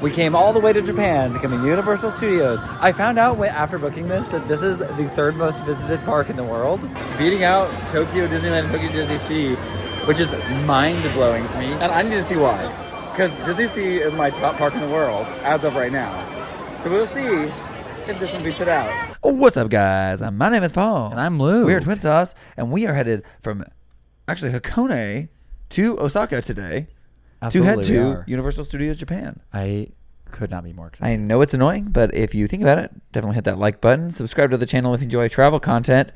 We came all the way to Japan to come to Universal Studios. I found out after booking this that this is the third most visited park in the world, beating out Tokyo Disneyland and Tokyo Disney Sea, which is mind-blowing to me. And I need to see why. Because Disney Sea is my top park in the world as of right now. So we'll see if this one beats it out. What's up, guys? My name is Paul. And I'm Lou. We are Twinsauce, and we are headed from actually Hakone to Osaka today. Absolutely, to head to Universal Studios Japan. I could not be more excited. I know it's annoying, but if you think about it, definitely hit that like button. Subscribe to the channel if you enjoy travel content.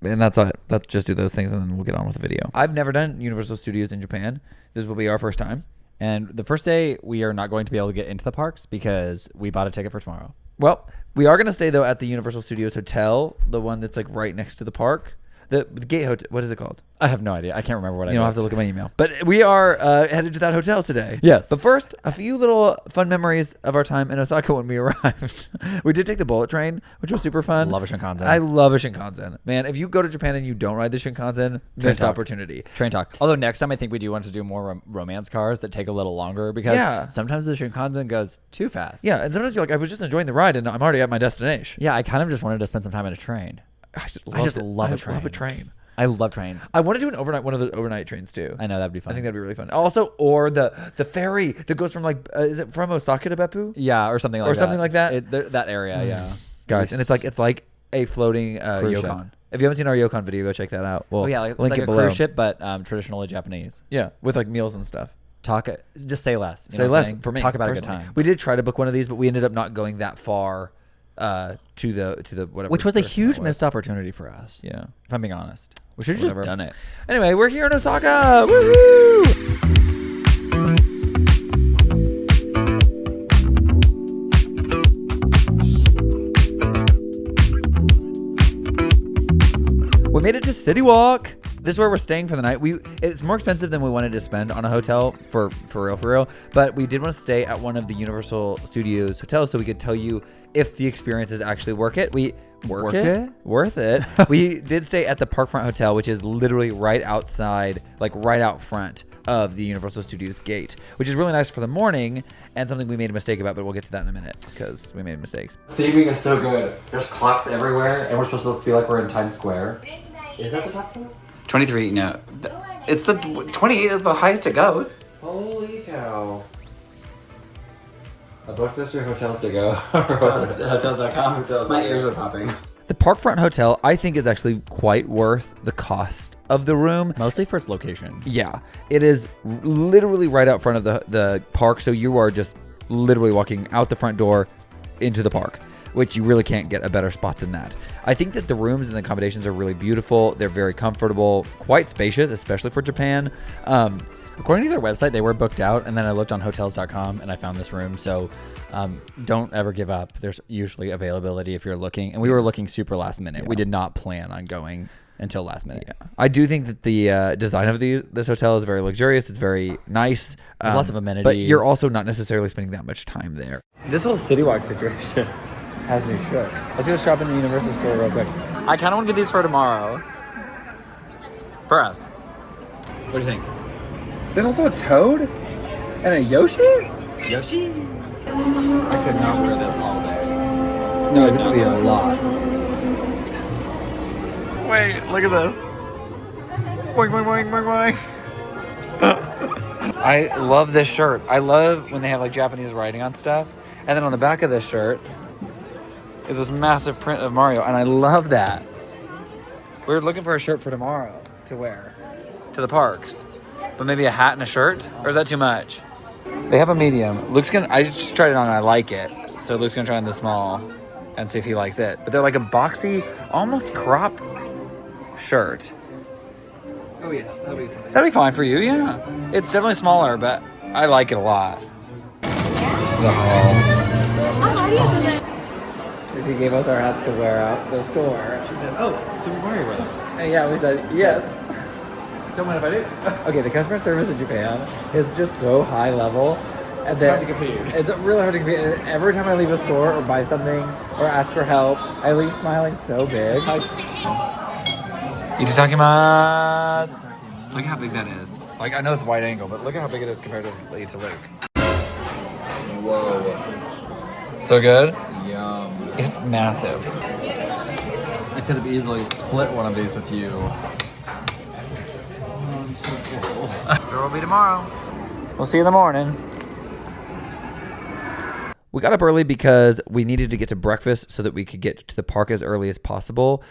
And that's it. Let's just do those things and then we'll get on with the video. I've never done Universal Studios in Japan. This will be our first time. And the first day, we are not going to be able to get into the parks because we bought a ticket for tomorrow. Well, we are going to stay, though, at the Universal Studios Hotel, the one that's like right next to the park. The Gate Hotel. What is it called? I have no idea. I can't remember what I You don't have to look at my email. But we are headed to that hotel today. Yes. But first, a few little fun memories of our time in Osaka when we arrived. We did take the bullet train, which was super fun. Love a Shinkansen. I love a Shinkansen. Man, if you go to Japan and you don't ride the Shinkansen, missed opportunity. Train talk. Although next time I think we do want to do more romance cars that take a little longer because sometimes the Shinkansen goes too fast. Yeah, and sometimes you're like, I was just enjoying the ride and I'm already at my destination. Yeah, I kind of just wanted to spend some time in a train. I just love a train. I love a train. I love trains. I want to do one of those overnight trains too. I know that'd be fun. I think that'd be really fun. Also, or the ferry that goes from like is it from Osaka to Beppu? Yeah, or something like that. Or something like that. That area, yeah. Guys, and it's like a floating Yokon. If you haven't seen our Yokon video, go check that out. We'll link it a below. Cruise ship, but traditionally Japanese. Yeah, with like meals and stuff. Just say less. Say less for me. Talk about personally. a good time. We did try to book one of these, but we ended up not going that far to the whatever. Which was a huge missed opportunity for us. Yeah, if I'm being honest. We should have just done it. Anyway, we're here in Osaka. Woohoo! We made it to CityWalk. This is where we're staying for the night. It's more expensive than we wanted to spend on a hotel for real. But we did want to stay at one of the Universal Studios hotels so we could tell you if the experience is actually worth it. Worth it. We did stay at the Parkfront Hotel, which is literally right outside, like right out front of the Universal Studios gate, which is really nice for the morning and something we made a mistake about, but we'll get to that in a minute because we made mistakes. Theming is so good. There's clocks everywhere, and we're supposed to feel like we're in Times Square. Is that the top floor? 23, no. It's the 28 is the highest it goes. Holy cow. I booked this through hotels to go. Hotels.com. My ears are popping. The Parkfront Hotel, I think, is actually quite worth the cost of the room. Mostly for its location. Yeah. It is literally right out front of the park, so you are just literally walking out the front door into the park, which you really can't get a better spot than that. I think that the rooms and the accommodations are really beautiful. They're very comfortable, quite spacious, especially for Japan. According to their website, they were booked out, and then I looked on hotels.com and I found this room. So don't ever give up. There's usually availability if you're looking. And we were looking super last minute. Yeah. We did not plan on going until last minute. Yeah. I do think that the design of this hotel is very luxurious. It's very nice. There's lots of amenities. But you're also not necessarily spending that much time there. This whole CityWalk situation has me shook. Let's go shop in the Universal store real quick. I kind of want to get these for tomorrow. For us. What do you think? There's also a Toad and a Yoshi? Yoshi? I could not wear this all day. No, this would be a lot. Wait, look at this. Boing, boing, boing, boing, boing. I love this shirt. I love when they have like Japanese writing on stuff. And then on the back of this shirt is this massive print of Mario. And I love that. We were looking for a shirt for tomorrow to wear to the parks. But maybe a hat and a shirt? Or is that too much? They have a medium. I just tried it on and I like it. So Luke's gonna try on the small and see if he likes it. But they're like a boxy, almost crop shirt. Oh yeah, that'd be fine for you, yeah. It's definitely smaller, but I like it a lot. She gave us our hats to wear out the store. She said, oh, Super Mario Brothers. And yeah, we said, yes. Don't mind if I do. Okay, the customer service in Japan is just so high level. It's hard to compete. It's really hard to compete. And every time I leave a store or buy something or ask for help, I leave smiling so big. Itadakimasu. Look how big that is. Like, I know it's wide angle, but look at how big it is comparatively to Luke. Whoa. So good? Yum. It's massive. I could have easily split one of these with you. Oh, I'm so full. There will be tomorrow. We'll see you in the morning. We got up early because we needed to get to breakfast so that we could get to the park as early as possible.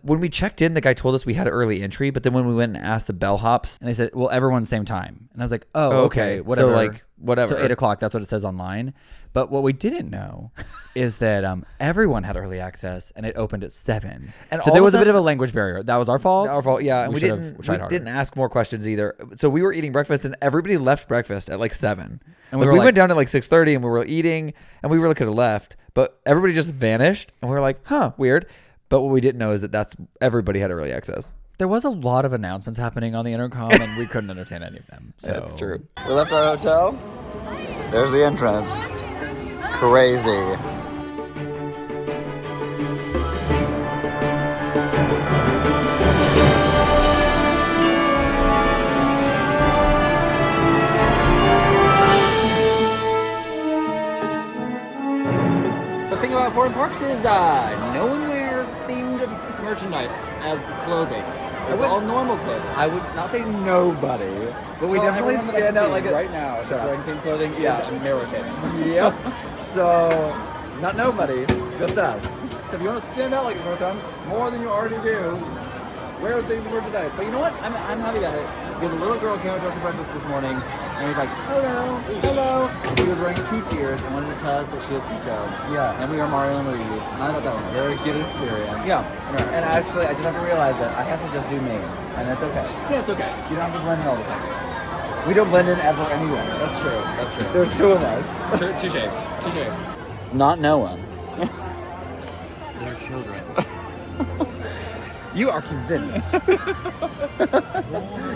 When we checked in, the guy told us we had early entry, but then when we went and asked the bellhops, and they said, well, everyone's same time. And I was like, oh, okay, whatever. So whatever. So 8 o'clock, that's what it says online. But what we didn't know is that everyone had early access, and it opened at 7. And so there was a bit of a language barrier. That was our fault. Our fault, yeah. And we didn't ask more questions either. So we were eating breakfast, and everybody left breakfast at 7. And we went down at 6:30, and we were eating, and we really could have left, but everybody just vanished, and we were like, huh, weird. But what we didn't know is that everybody had early access. There was a lot of announcements happening on the intercom, and we couldn't understand any of them. So that's true. We left our hotel. There's the entrance. Crazy. The thing about foreign parks is no one wears themed merchandise as clothing. It's all normal clothing. I would not say nobody, but we definitely stand out right now. Wearing themed clothing is American. Yep. So, not nobody, just us. So if you want to stand out like a American, more than you already do, wear themed merchandise. But you know what? I'm happy about it because a little girl came up to us at breakfast this morning. And he's like, hello, hello. And she was wearing peach ears and wanted to tell us that she was Peacho. Yeah. And we are Mario and Luigi. And I thought that was a very cute experience. Yeah. And actually, I just have to realize that I have to just do me. And that's okay. Yeah, it's okay. You don't have to blend in all the time. We don't blend in ever anyway. That's true. That's true. There's 2 of us. Touche. Touche. Not Noah. They're children. You are convinced.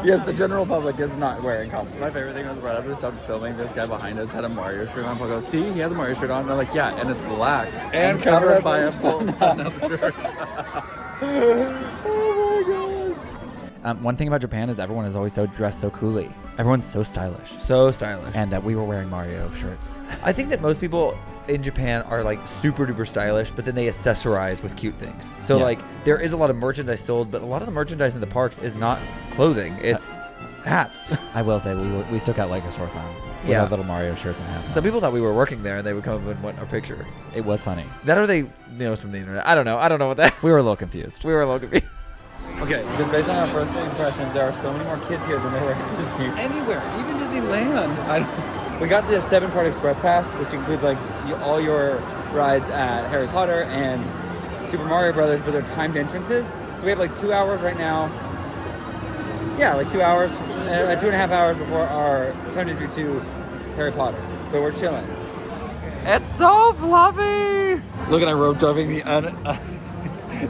Yes, the general public is not wearing costumes. My favorite thing was right after we stopped filming, this guy behind us had a Mario shirt on. I go, see, he has a Mario shirt on. And I'm like, yeah, and it's black. And covered by a button-up shirt. Oh my gosh. One thing about Japan is everyone is always dressed so coolly. Everyone's so stylish. So stylish. And we were wearing Mario shirts. I think that most people in Japan are super duper stylish, but then they accessorize with cute things. So there is a lot of merchandise sold, but a lot of the merchandise in the parks is not clothing. It's hats. I will say we still got like a sore thumb. We had little Mario shirts and hats. Some people thought we were working there and they would come up and want our picture. It was funny. That or they know us from the internet. I don't know what that. We were a little confused. Okay, just based on our first impressions, there are so many more kids here than there were at Disney. Anywhere, even Disneyland. We got the 7-part express pass, which includes all your rides at Harry Potter and Super Mario Brothers, but they're timed entrances. So we have 2 hours right now. Yeah, 2 hours, 2.5 hours before our timed entry to Harry Potter. So we're chilling. It's so fluffy. Look at our rope jumping,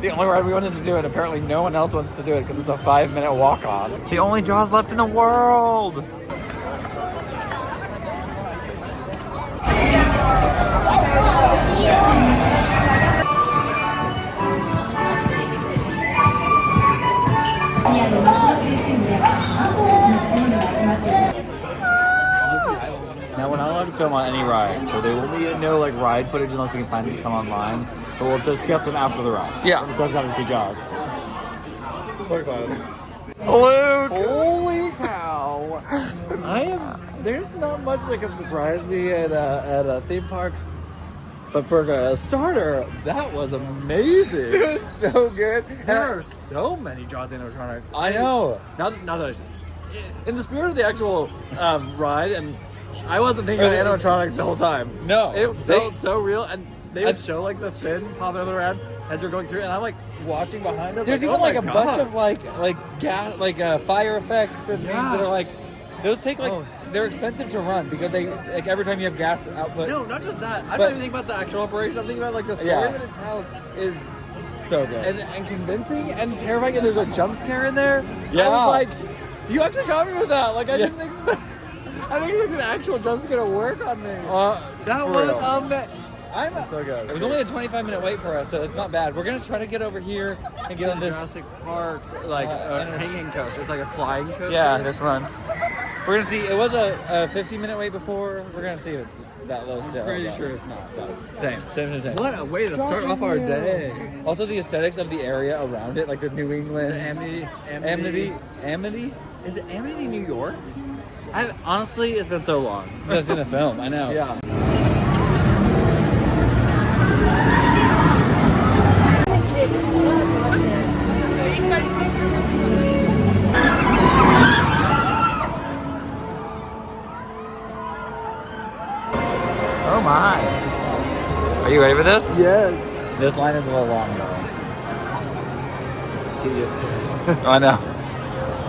the only ride we wanted to do, and apparently no one else wants to do it because it's a 5-minute walk on. The only Jaws left in the world. Now we're not allowed to film on any rides, so there will be no ride footage unless we can find some online. But we'll discuss them after the ride. Yeah. I'm so excited to see Jaws. So excited. Luke! Holy cow! There's not much that can surprise me at theme parks. But for a starter, that was amazing. It was so good. There are so many Jaws animatronics. I know. Not that in the spirit of the actual ride, and I wasn't thinking of animatronics the whole time. No. It felt so real, and they would show the fin popping over around as you're going through, and I'm watching behind us. There's even a bunch of gas, fire effects and things that are those take they're expensive to run because they every time you have gas output. No, not just that. I'm not even thinking about the actual operation. I'm thinking about the story that it tells is so good and convincing and terrifying. And there's a jump scare in there. Yeah. I was you actually got me with that. I didn't expect. I think an actual jump scare to work on me. That was so good. It was only a 25-minute wait for us, so it's not bad. We're gonna try to get over here and get on this Jurassic Park, hanging coaster. It's like a flying coaster. Yeah, this one. We're gonna see. It was a 15-minute wait before. We're gonna see if it's that low still. Pretty sure it's not. But Same. what a way to start off our day. Also, the aesthetics of the area around it, like the New England Amity. Is it Amity, New York? Honestly, it's been so long. Since I've seen the film, I know. Yeah. Oh my. Are you ready for this? Yes. This line is a little long though. Get used to it. I know.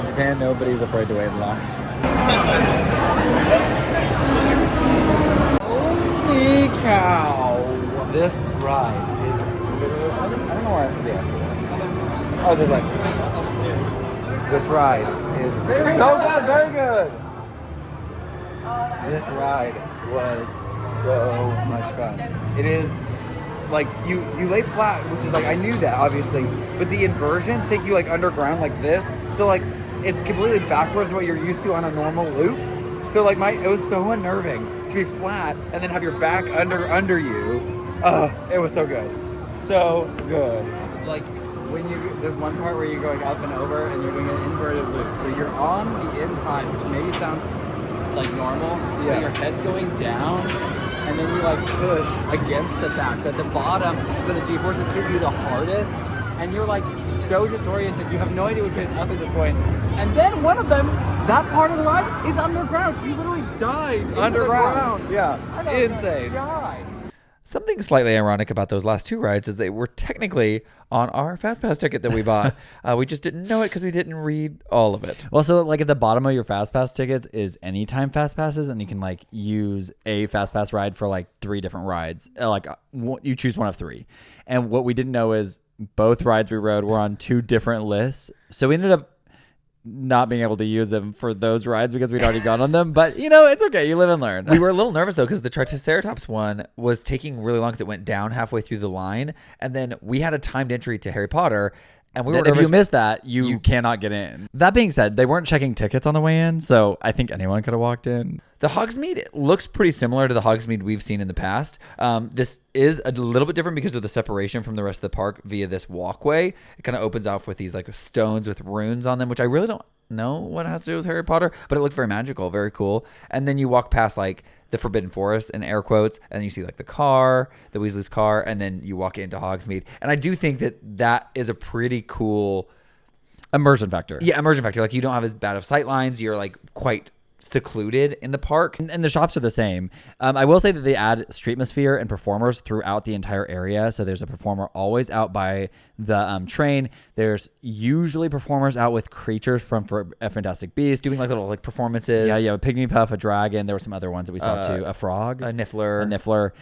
In Japan, nobody's afraid to wait in line. Holy cow. This ride is literally... I don't know where the exit is. Oh, there's like... This ride is So good, very good. This ride was so much fun. It is like you lay flat, which is like I knew that obviously, but the inversions take you like underground like this. So like it's completely backwards to what you're used to on a normal loop. So like it was so unnerving to be flat and then have your back under you. It was so good. So good. Like when there's one part where you're going up and over and you're doing an inverted loop. So you're on the inside, which maybe sounds like normal. Yeah. But your head's going down and then you like push against the back. So at the bottom is where the G-forces hit you the hardest and you're like so disoriented. You have no idea which way is up at this point. And then one of them, that part of the ride is underground. You literally dive underground. Yeah. I know, Insane. Die. Something slightly ironic about those last two rides is they were technically on our FastPass ticket that we bought. We just didn't know it because we didn't read all of it. Well, so like at the bottom of your FastPass tickets is anytime FastPasses, and you can like use a FastPass ride for like 3 different rides. You choose one of 3. And what we didn't know is both rides we rode were on 2 different lists. So we ended up not being able to use them for those rides because we'd already gone on them. But, it's okay. You live and learn. We were a little nervous, though, because the Triceratops one was taking really long because it went down halfway through the line. And then we had a timed entry to Harry Potter. And we were If nervous. you missed that, you cannot get in. That being said, they weren't checking tickets on the way in, so I think anyone could have walked in. The Hogsmeade looks pretty similar to the Hogsmeade we've seen in the past. This is a little bit different because of the separation from the rest of the park via this walkway. It kind of opens off with these like stones with runes on them, which I really don't know what it has to do with Harry Potter, but it looked very magical, very cool. And then you walk past like the Forbidden Forest in air quotes, and then you see like the Weasley's car, and then you walk into Hogsmeade. And I do think that is a pretty cool Immersion factor. Yeah, immersion factor. Like you don't have as bad of sight lines. You're like quite secluded in the park. And the shops are the same. I will say that they add streetmosphere and performers throughout the entire area. So there's a performer always out by the train. There's usually performers out with creatures from Fantastic Beasts. Doing like little like performances. Yeah, a pygmy puff, a dragon. There were some other ones that we saw too. A frog. A niffler.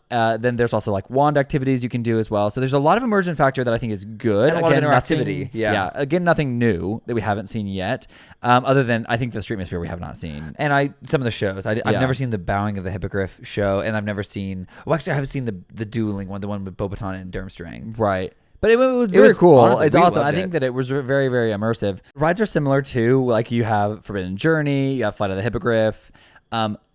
Then there's also like wand activities you can do as well. So there's a lot of immersion factor that I think is good. And a lot of interactivity. Yeah. Again, nothing new that we haven't seen yet. Other than I think the streetmosphere we have not seen. And some of the shows. I've never seen the Bowing of the Hippogriff show, and I've never seen. Well, actually, I haven't seen the dueling one, the one with Bobaton and Durmstrang. Right. But it was very cool. Honestly, it's awesome. I think that it was very, very immersive. Rides are similar too. Like you have Forbidden Journey, you have Flight of the Hippogriff.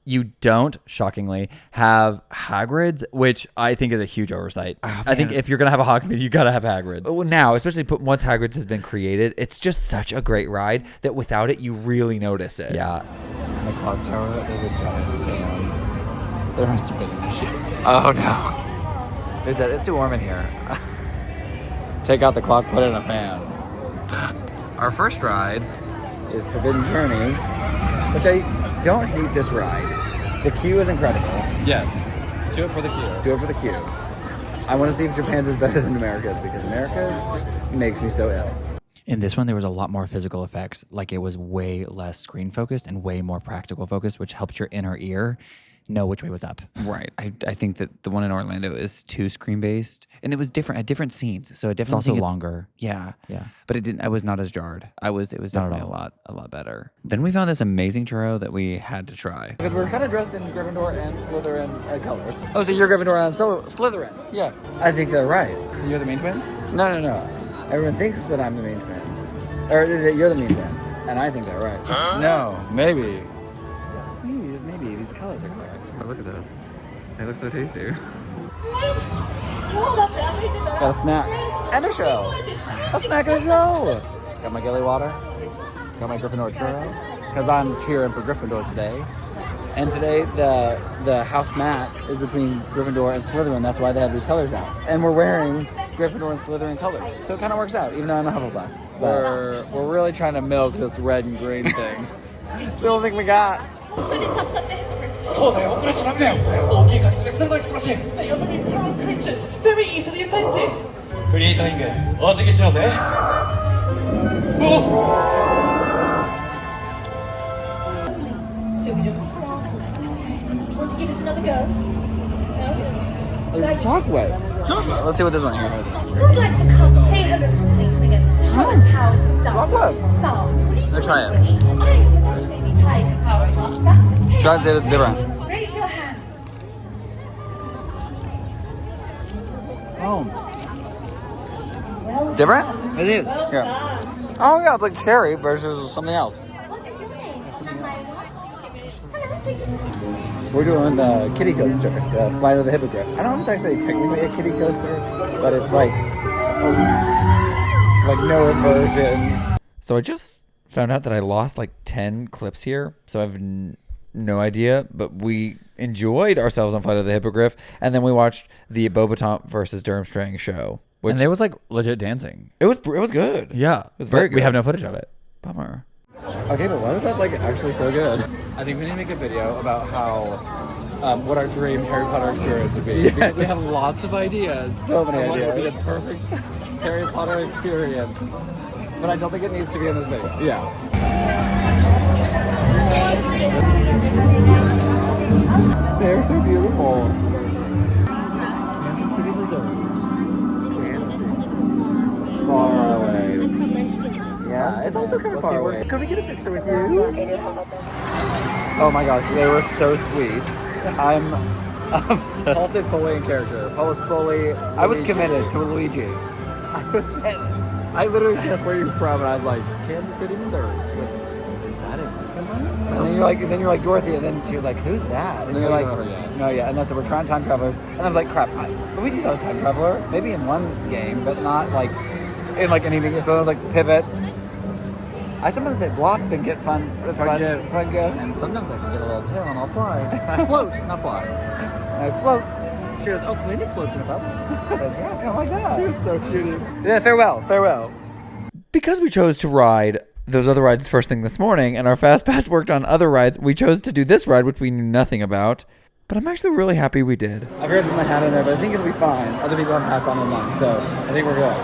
You don't, shockingly, have Hagrid's, which I think is a huge oversight. Oh, I think if you're going to have a Hogsmeade, you got to have Hagrid's. Well, now, especially once Hagrid's has been created, it's just such a great ride that without it, you really notice it. Yeah. In the clock tower, there's a giant fan. There must have been an issue. Oh, no. They said, it's too warm in here. Take out the clock, put in a fan. Our first ride is Forbidden Journey, which I don't hate this ride. The queue is incredible. Yes. Do it for the queue. Do it for the queue. I want to see if Japan's is better than America's, because America's makes me so ill. In this one, there was a lot more physical effects. Like it was way less screen focused and way more practical focused, which helped your inner ear know which way was up. Right. I think that the one in Orlando is 2 screen based, and it was different at different scenes. So it definitely It's also longer. Yeah. Yeah. But it didn't. I was not as jarred. It was definitely a lot better. Then we found this amazing churro that we had to try. Because we're kind of dressed in Gryffindor and Slytherin colors. Oh, so you're Gryffindor and so Slytherin. Yeah. I think they're right. You're the main twin? No. Everyone thinks that I'm the main twin. Or that you're the main twin. And I think they're right. No, maybe. Maybe, just maybe, these colors are correct. Oh, look at those. They look so tasty. Got a snack. And a show. A snack and a show. Got my Gilly water. Got my Gryffindor churros. Because I'm cheering for Gryffindor today. And today, the house match is between Gryffindor and Slytherin. That's why they have these colors out. And we're wearing Gryffindor and Slytherin colors. So it kind of works out, even though I'm a Hufflepuff. We're really trying to milk this red and green thing. It's the only thing we got. そうだよ、俺じゃダメだよ。大きいカキスが鋭いくちばし。They are very proud creatures, very easily offended. フリートイング、お辞儀しようぜ。So we don't start like that. Want to give it another go? No? Chocolate. Let's see what this one here is. Who'd like to come say hello to Fleetwing and show us how it's done? Chocolate. Some. Let's try it. I said such baby try Kakaro Master. Try and say it's different. Raise your hand. Oh, Well different? done. It is. Well Yeah. done. Oh yeah, it's like cherry versus something else. What is your name? And I what? We're doing the kitty coaster, the Flight of the Hippogriff. I don't know if it's actually technically a kitty coaster, but it's like no inversions. So I just found out that I lost like 10 clips here. So I have no idea, but we enjoyed ourselves on Flight of the Hippogriff. And then we watched the Beaubaton versus Durmstrang show. Which And there was like legit dancing. it was good. Yeah. It was very good. We have no footage of it. Bummer. Okay, but why was that like actually so good? I think we need to make a video about how what our dream Harry Potter experience would be. Yes. Because we have lots of ideas. So many what ideas. would be the perfect Harry Potter experience. But I don't think it needs to be in this video. Yeah. They're so beautiful. Kansas City, Missouri. Far away. Yeah, it's also kind of far away. Could we get a picture with you? Oh my gosh, they were so sweet. I'm obsessed. Paul said fully in character. Paul was fully. I was committed to Luigi. I literally asked where you're from, and I was like, Kansas City, Missouri. She goes, is that in Richmond? And then you're like Dorothy, and then she was like, who's that? And you're like, no, yeah. And then so we're trying time travelers, and I was like, crap. Luigi's not a time traveler. Maybe in one game, but not like in like anything. So I was like, pivot. I sometimes hit blocks and get fun gifts. And sometimes I can get a little tail and I'll fly. I float, not fly. And I float. She goes, oh, Kalini floats in a bubble. I said, yeah, kind of like that. She was so cute. Yeah, farewell. Because we chose to ride those other rides first thing this morning and our Fast Pass worked on other rides, we chose to do this ride, which we knew nothing about. But I'm actually really happy we did. I forgot to put my hat in there, but I think it'll be fine. Other people have hats on online, so I think we're good.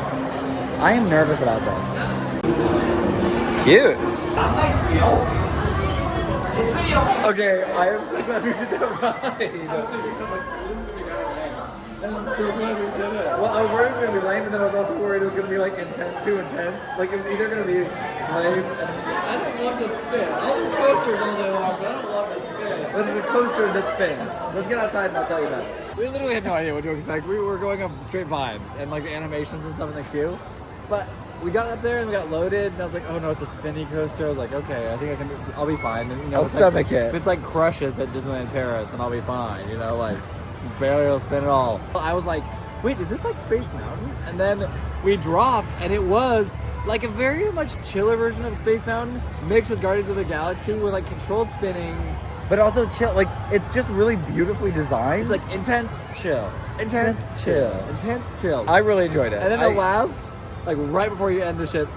I am nervous about this. Cute. Okay, I am so glad we did that ride. And I'm so glad we did it. Well, I was worried it was going to be lame, and then I was also worried it was going to be like too intense. Like it was either going to be lame and I don't love to spin. I'll do coasters all day long, but I don't love to spin. But it's a coaster that spins. Let's get outside and I'll tell you about it. We literally had no idea what to expect. We were going up straight vibes and like the animations and stuff in the queue. But we got up there and we got loaded, and I was like, oh no, it's a spinny coaster. I was like, okay, I think I'll be fine. And, I'll stomach it. If it's like Crushes at Disneyland Paris, then I'll be fine. Like barely will spin at all. I was like, wait, is this like Space Mountain? And then we dropped, and it was like a very much chiller version of Space Mountain mixed with Guardians of the Galaxy with like controlled spinning, but also chill. Like it's just really beautifully designed. It's like intense, chill. Intense, chill. Intense, chill. I really enjoyed it. And then the last. Like right before you end the ship,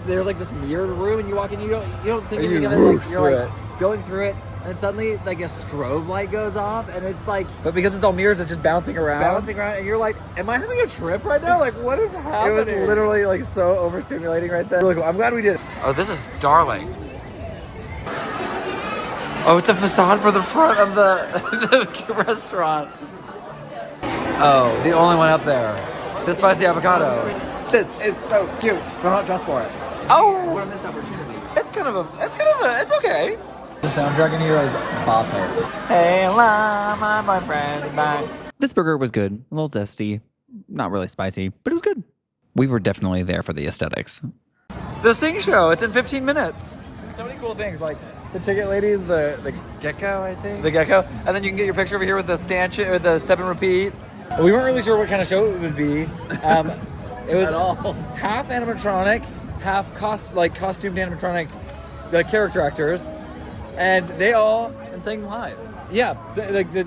there's like this mirrored room, and you walk in, you don't think anything of it. Like, you're like going through it, and suddenly like a strobe light goes off, and it's like. But because it's all mirrors, it's just bouncing around, and you're like, am I having a trip right now? Like, what is happening? It was literally like so overstimulating right there. Really cool. I'm glad we did it. Oh, this is darling. Oh, it's a facade for the front of the restaurant. Oh, the only one up there. The spicy avocado. This is so cute. We're not dressed for it. Oh! What a missed opportunity. It's okay. Just found Dragon Heroes Bob. Hey, la, my boyfriend is back. This burger was good. A little zesty. Not really spicy, but it was good. We were definitely there for the aesthetics. The Sing Show, it's in 15 minutes. so many cool things. Like the ticket lady is the gecko, I think. The gecko, and then you can get your picture over here with the stanchion or the step and repeat. We weren't really sure what kind of show it would be. It was half animatronic, half costumed animatronic, the character actors, and they all sang live. yeah, like there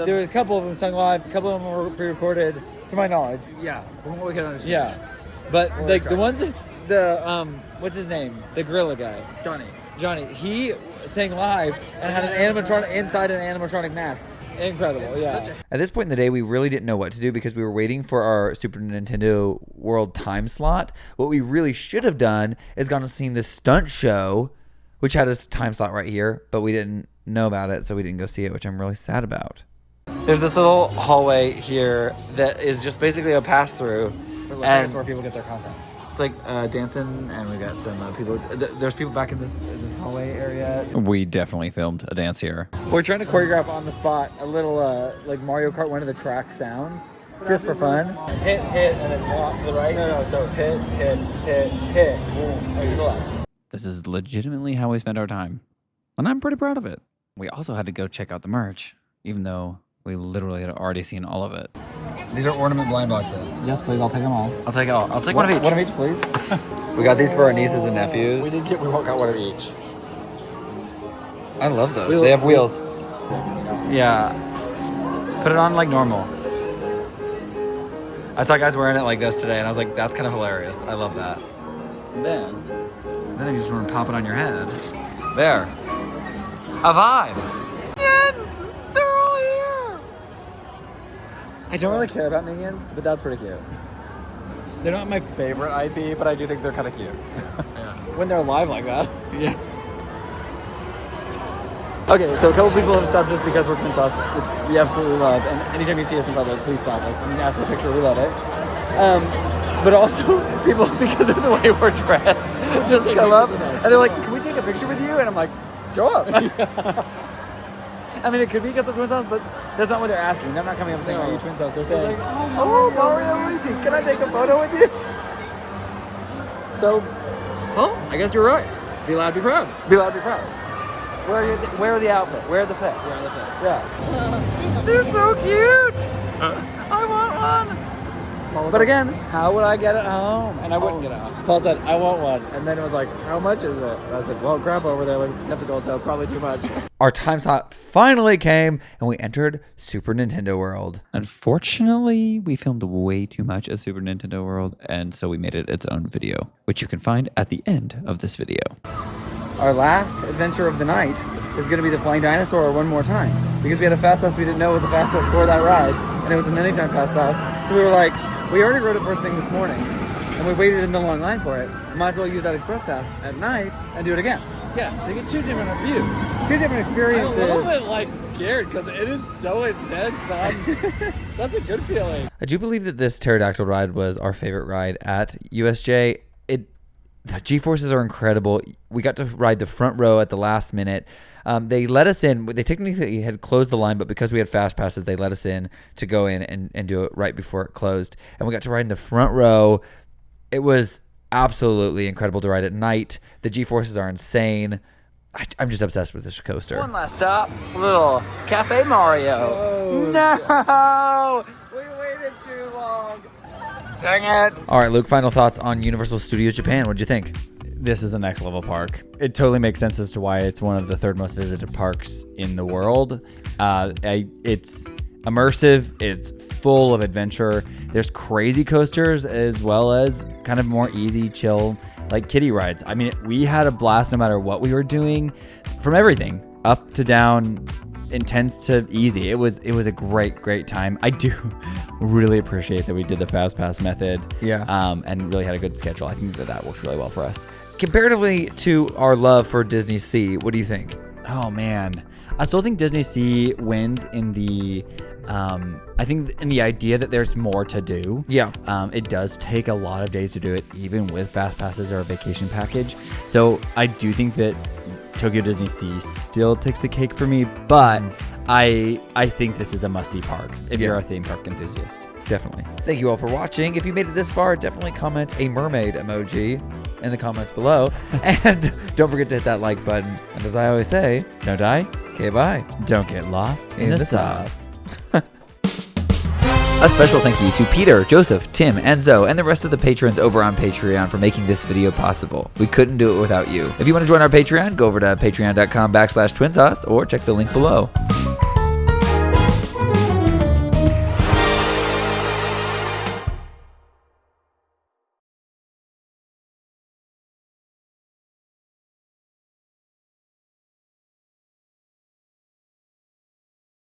were a couple of them sung live, a couple of them were pre-recorded, to my knowledge. Yeah, from what we can understand. Yeah, but like the ones that what's his name? The gorilla guy, Johnny. He sang live and had an animatronic inside an animatronic mask. Incredible, yeah. At this point in the day, we really didn't know what to do because we were waiting for our Super Nintendo World time slot. What we really should have done is gone and seen the stunt show, which had a time slot right here, but we didn't know about it, so we didn't go see it, which I'm really sad about. There's this little hallway here that is just basically a pass-through. That's where people get their content. It's like dancing, and we got some people. There's people back in this hallway area. We definitely filmed a dance here. We're trying to choreograph on the spot a little like Mario Kart, one of the track sounds, just for fun. Hit, and then walk to the right. No. So hit, to the left. This is legitimately how we spend our time, and I'm pretty proud of it. We also had to go check out the merch, even though we literally had already seen all of it. These are ornament blind boxes. Yes, please. I'll take them all. I'll take one of each. One of each, please. We got these for our nieces and nephews. We got one of each. I love those. They have wheels. Yeah. Put it on like normal. I saw guys wearing it like this today, and I was like, that's kind of hilarious. I love that. And then you just want to pop it on your head. There. A vibe. Minions! They're all here! I don't really care about Minions, but that's pretty cute. They're not my favorite IP, but I do think they're kind of cute. When they're live like that. Yeah. Okay, so a couple people have stopped us because we're Twinsauce, which we absolutely love. And anytime you see us in public, please stop us. I mean, ask for a picture, we love it. But also, people, because of the way we're dressed, just come up and they're like, can we take a picture with you? And I'm like, show up. I mean, it could be because of Twinsauce, but that's not what they're asking. They're not coming up and saying, are you Twinsauce? They're saying, oh, Mario Luigi, can I take a photo with you? So, well, I guess you're right. Be loud, be proud. Be loud, be proud. Wear the outfit. Wear the fit. Yeah. They're so cute. I want one. But again, how would I get it home? And I wouldn't get it home. Paul said, I want one. And then it was like, how much is it? And I said, well, crap over there looks skeptical, so probably too much. Our time slot finally came, and we entered Super Nintendo World. Unfortunately, we filmed way too much at Super Nintendo World, and so we made it its own video, which you can find at the end of this video. Our last adventure of the night is going to be the Flying Dinosaur one more time. Because we had a Fast Pass we didn't know was a Fast Pass for that ride, and it was an anytime Fast Pass. So we were like, we already rode it first thing this morning, and we waited in the long line for it. Might as well use that Express Pass at night and do it again. Yeah, so you get two different views. Two different experiences. I'm a little bit scared because it is so intense, man. That's a good feeling. I do believe that this pterodactyl ride was our favorite ride at USJ. The G-forces are incredible. We got to ride the front row at the last minute. They let us in. They technically had closed the line, but because we had fast passes, they let us in to go in and do it right before it closed. And we got to ride in the front row. It was absolutely incredible to ride at night. The G-forces are insane. I'm just obsessed with this coaster. One last stop, little Cafe Mario. Oh, no! We waited too long. Dang it. All right, Luke, final thoughts on Universal Studios Japan. What did you think? This is the next level park. It totally makes sense as to why it's one of the third most visited parks in the world. It's immersive. It's full of adventure. There's crazy coasters as well as kind of more easy, chill, like kiddie rides. I mean, we had a blast no matter what we were doing, from everything up to down, intense to easy. It was a great time. I do really appreciate that we did the fast pass method. Yeah. And really had a good schedule. I think that worked really well for us. Comparatively to our love for Disney Sea, what do you think? Oh man, I still think Disney Sea wins in the I think in the idea that there's more to do. Yeah. It does take a lot of days to do it, even with fast passes or a vacation package. So I do think that Tokyo Disney Sea still takes the cake for me, but I think this is a must-see park if you're a theme park enthusiast. Definitely. Thank you all for watching. If you made it this far, definitely comment a mermaid emoji. in the comments below. And don't forget to hit that like button. And as I always say, don't die. Okay, bye. Don't get lost In the sauce. A special thank you to Peter, Joseph, Tim, and Zoe, and the rest of the patrons over on Patreon for making this video possible. We couldn't do it without you. If you want to join our Patreon, go over to patreon.com/Twinsauce or check the link below.